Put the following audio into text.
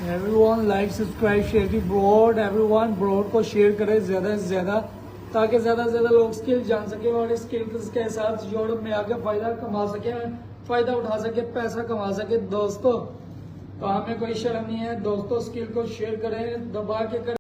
Everyone like subscribe share की broad everyone broad को share करें ज़्यादा से ज़्यादा, ताकि ज़्यादा से ज़्यादा लोग स्किल जान सके और स्किल के साथ यूरोप में आके फ़ायदा कमा सके, फ़ायदा उठा सके, पैसा कमा सके दोस्तों। तो हमें कोई शर्म नहीं है दोस्तों, स्किल को शेयर करें, दबा के करें।